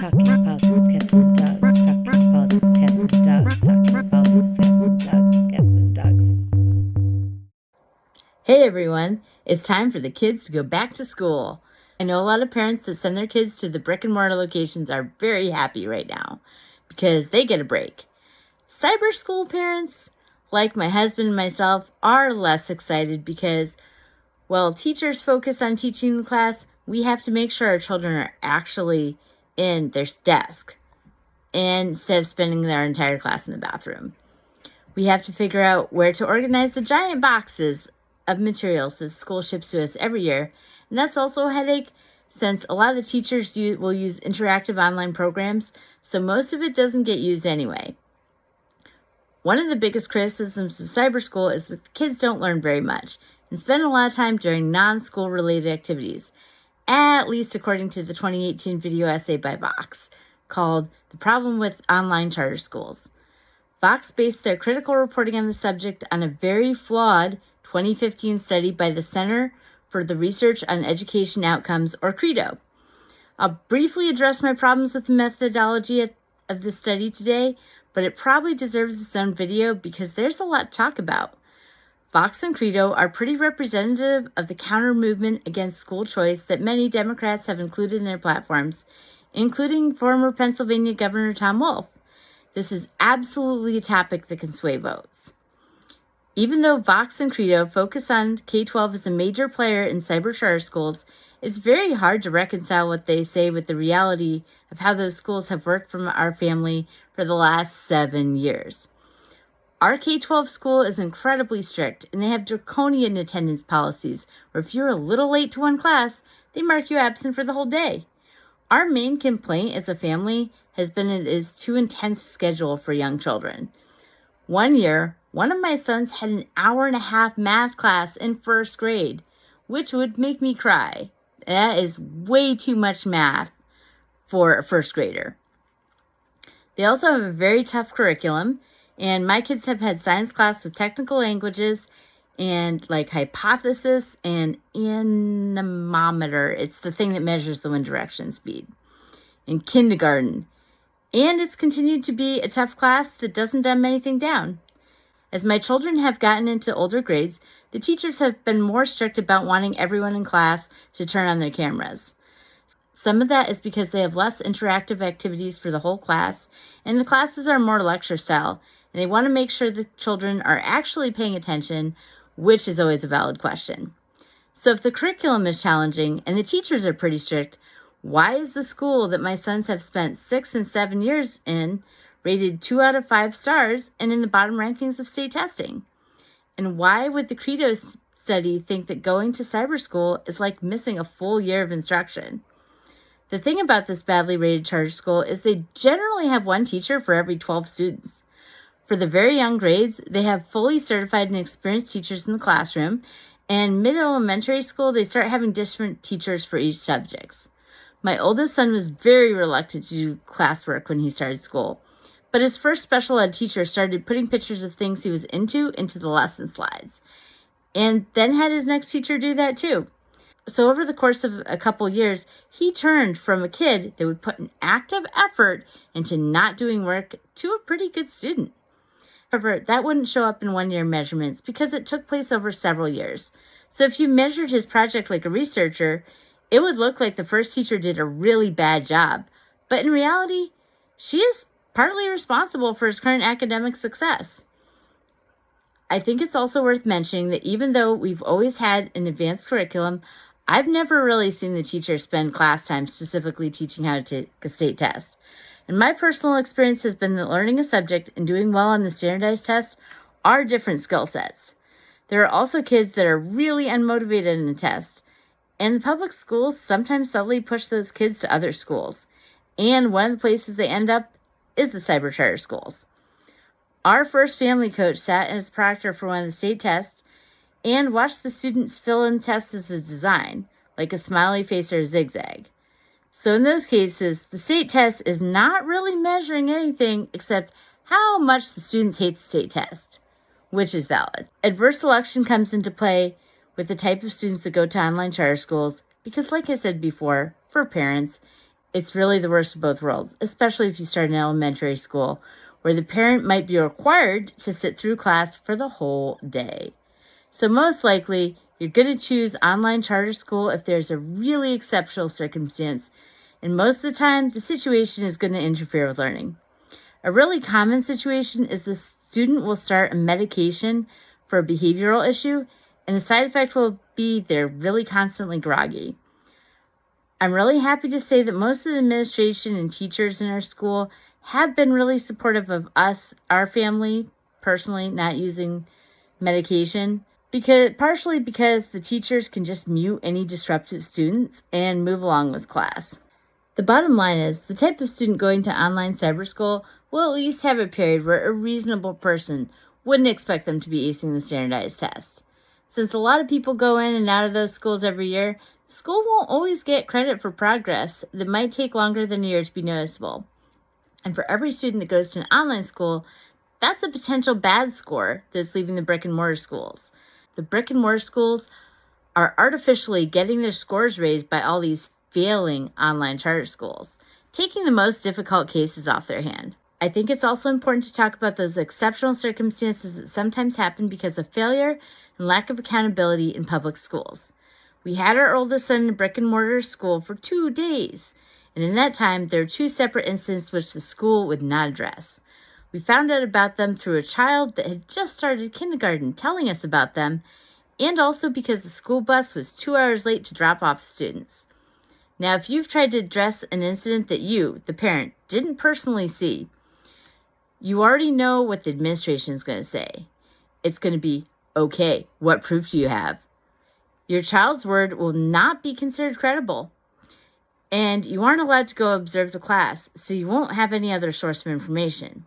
Talking politics, cats and dogs. Talking politics, cats and dogs. Talking politics, cats and dogs. Hey everyone, it's time for the kids to go back to school. I know a lot of parents that send their kids to the brick and mortar locations are very happy right now because they get a break. Cyber school parents, like my husband and myself, are less excited because while teachers focus on teaching the class, we have to make sure our children are actually in their desk instead of spending their entire class in the bathroom. We have to figure out where to organize the giant boxes of materials that the school ships to us every year. And that's also a headache since a lot of the teachers will use interactive online programs, so most of it doesn't get used anyway. One of the biggest criticisms of cyber school is that the kids don't learn very much and spend a lot of time during non-school related activities, at least according to the 2018 video essay by Vox called The Problem with Online Charter Schools. Vox based their critical reporting on the subject on a very flawed 2015 study by the Center for the Research on Education Outcomes, or Credo. I'll briefly address my problems with the methodology of this study today, but it probably deserves its own video because there's a lot to talk about. Vox and Credo are pretty representative of the counter movement against school choice that many Democrats have included in their platforms, including former Pennsylvania Governor Tom Wolf. This is absolutely a topic that can sway votes. Even though Vox and Credo focus on K-12 as a major player in cyber charter schools, it's very hard to reconcile what they say with the reality of how those schools have worked from our family for the last 7 years. Our K-12 school is incredibly strict, and they have draconian attendance policies where if you're a little late to one class, they mark you absent for the whole day. Our main complaint as a family has been it is too intense schedule for young children. One year, one of my sons had an hour-and-a-half math class in first grade, which would make me cry. That is way too much math for a first grader. They also have a very tough curriculum, and my kids have had science class with technical languages and like hypothesis and anemometer. It's the thing that measures the wind direction speed in kindergarten. And it's continued to be a tough class that doesn't dumb anything down. As my children have gotten into older grades, the teachers have been more strict about wanting everyone in class to turn on their cameras. Some of that is because they have less interactive activities for the whole class, and the classes are more lecture style, and they want to make sure the children are actually paying attention, which is always a valid question. So if the curriculum is challenging and the teachers are pretty strict, why is the school that my sons have spent 6 and 7 years in rated 2 out of 5 stars and in the bottom rankings of state testing? And why would the Credo study think that going to cyber school is like missing a full year of instruction? The thing about this badly rated charter school is they generally have one teacher for every 12 students. For the very young grades, they have fully certified and experienced teachers in the classroom, and mid-elementary school, they start having different teachers for each subject. My oldest son was very reluctant to do classwork when he started school, but his first special ed teacher started putting pictures of things he was into the lesson slides, and then had his next teacher do that too. So over the course of a couple years, he turned from a kid that would put an active effort into not doing work to a pretty good student. However, that wouldn't show up in one-year measurements because it took place over several years. So if you measured his project like a researcher, it would look like the first teacher did a really bad job. But in reality, she is partly responsible for his current academic success. I think it's also worth mentioning that even though we've always had an advanced curriculum, I've never really seen the teacher spend class time specifically teaching how to take a state test. And my personal experience has been that learning a subject and doing well on the standardized test are different skill sets. There are also kids that are really unmotivated in a test, and the public schools sometimes subtly push those kids to other schools. And one of the places they end up is the cyber charter schools. Our first family coach sat as proctor for one of the state tests and watched the students fill in tests as a design, like a smiley face or a zigzag. So in those cases, the state test is not really measuring anything except how much the students hate the state test, which is valid. Adverse selection comes into play with the type of students that go to online charter schools because, like I said before, for parents, It's really the worst of both worlds, especially if you start in elementary school, where the parent might be required to sit through class for the whole day. So most likely, you're going to choose online charter school if there's a really exceptional circumstance, and most of the time, the situation is going to interfere with learning. A really common situation is the student will start a medication for a behavioral issue, and the side effect will be they're really constantly groggy. I'm really happy to say that most of the administration and teachers in our school have been really supportive of us, our family, personally not using medication, partially because the teachers can just mute any disruptive students and move along with class. The bottom line is the type of student going to online cyber school will at least have a period where a reasonable person wouldn't expect them to be acing the standardized test. Since a lot of people go in and out of those schools every year, the school won't always get credit for progress that might take longer than a year to be noticeable. And for every student that goes to an online school, that's a potential bad score that's leaving the brick and mortar schools. The brick and mortar schools are artificially getting their scores raised by all these failing online charter schools, taking the most difficult cases off their hand. I think it's also important to talk about those exceptional circumstances that sometimes happen because of failure and lack of accountability in public schools. We had our oldest son in a brick and mortar school for 2 days, and in that time, there were 2 separate incidents which the school would not address. We found out about them through a child that had just started kindergarten telling us about them, and also because the school bus was 2 hours late to drop off the students. Now, if you've tried to address an incident that you, the parent, didn't personally see, you already know what the administration is going to say. It's going to be, okay, what proof do you have? Your child's word will not be considered credible. And you aren't allowed to go observe the class, so you won't have any other source of information.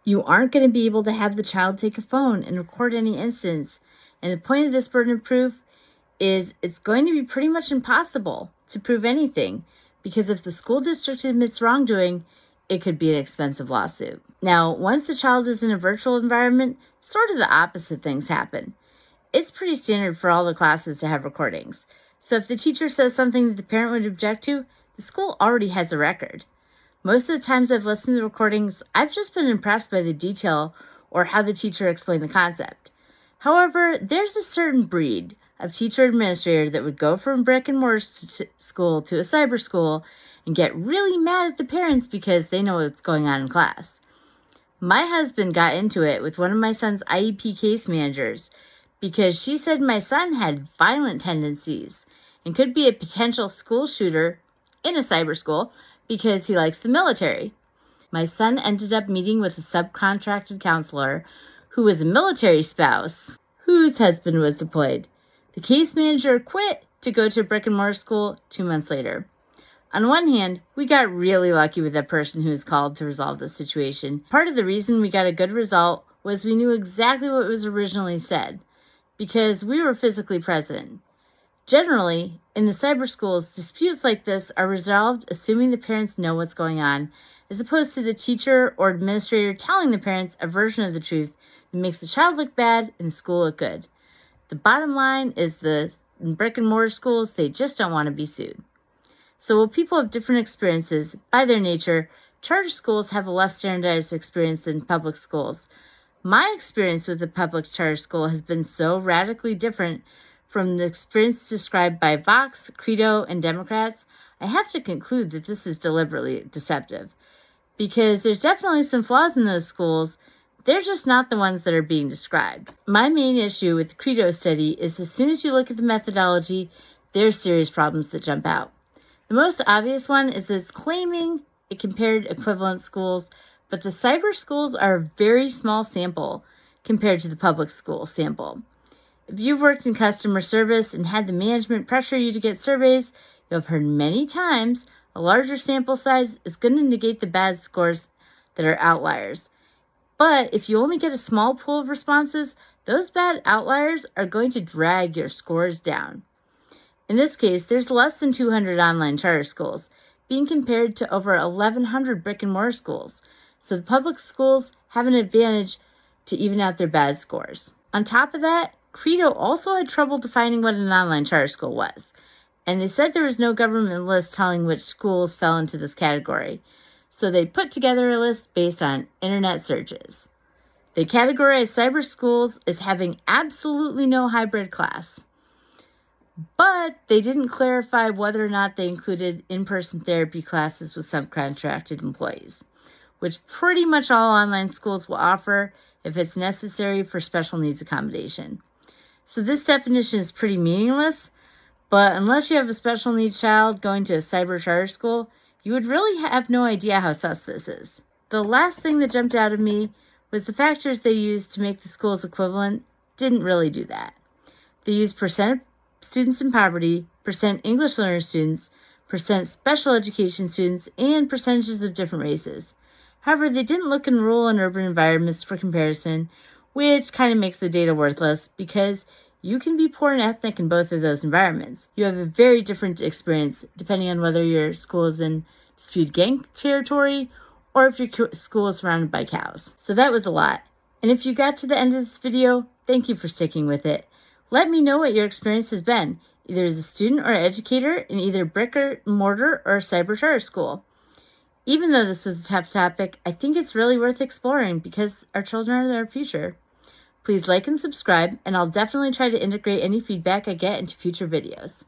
You aren't going to be able to have the child take a phone and record any incidents. And the point of this burden of proof is it's going to be pretty much impossible to prove anything, because if the school district admits wrongdoing, it could be an expensive lawsuit. Now, once the child is in a virtual environment, sort of the opposite things happen. It's pretty standard for all the classes to have recordings. So if the teacher says something that the parent would object to, the school already has a record. Most of the times I've listened to the recordings, I've just been impressed by the detail or how the teacher explained the concept. However, there's a certain breed of teacher administrator that would go from brick and mortar school to a cyber school and get really mad at the parents because they know what's going on in class. My husband got into it with one of my son's IEP case managers because she said my son had violent tendencies and could be a potential school shooter in a cyber school because he likes the military. My son ended up meeting with a subcontracted counselor who was a military spouse whose husband was deployed. The case manager quit to go to a brick and mortar school 2 months later. On one hand, we got really lucky with that person who was called to resolve the situation. Part of the reason we got a good result was we knew exactly what was originally said, because we were physically present. Generally, in the cyber schools, disputes like this are resolved assuming the parents know what's going on, as opposed to the teacher or administrator telling the parents a version of the truth that makes the child look bad and the school look good. The bottom line is in brick and mortar schools, they just don't want to be sued. So while people have different experiences, by their nature, charter schools have a less standardized experience than public schools. My experience with the public charter school has been so radically different from the experience described by Vox, Credo, and Democrats, I have to conclude that this is deliberately deceptive. Because there's definitely some flaws in those schools, they're just not the ones that are being described. My main issue with the Credo study is as soon as you look at the methodology, there's serious problems that jump out. The most obvious one is that it's claiming it compared equivalent schools, but the cyber schools are a very small sample compared to the public school sample. If you've worked in customer service and had the management pressure you to get surveys, you'll have heard many times a larger sample size is going to negate the bad scores that are outliers. But if you only get a small pool of responses, those bad outliers are going to drag your scores down. In this case, there's less than 200 online charter schools, being compared to over 1,100 brick and mortar schools. So the public schools have an advantage to even out their bad scores. On top of that, Credo also had trouble defining what an online charter school was. and they said there was no government list telling which schools fell into this category. So they put together a list based on internet searches. They categorized cyber schools as having absolutely no hybrid class. But they didn't clarify whether or not they included in-person therapy classes with subcontracted employees, which pretty much all online schools will offer if it's necessary for special needs accommodation. So this definition is pretty meaningless, but unless you have a special needs child going to a cyber charter school, you would really have no idea how sus this is. The last thing that jumped out of me was the factors they used to make the schools equivalent didn't really do that. They used percent of students in poverty, percent English learner students, percent special education students, and percentages of different races. However, they didn't look in rural and urban environments for comparison, which kind of makes the data worthless because you can be poor and ethnic in both of those environments. You have a very different experience depending on whether your school is in disputed gang territory or if your school is surrounded by cows. So that was a lot. And if you got to the end of this video, thank you for sticking with it. Let me know what your experience has been, either as a student or educator in either brick or mortar or cyber charter school. Even though this was a tough topic, I think it's really worth exploring because our children are our future. Please like and subscribe, and I'll definitely try to integrate any feedback I get into future videos.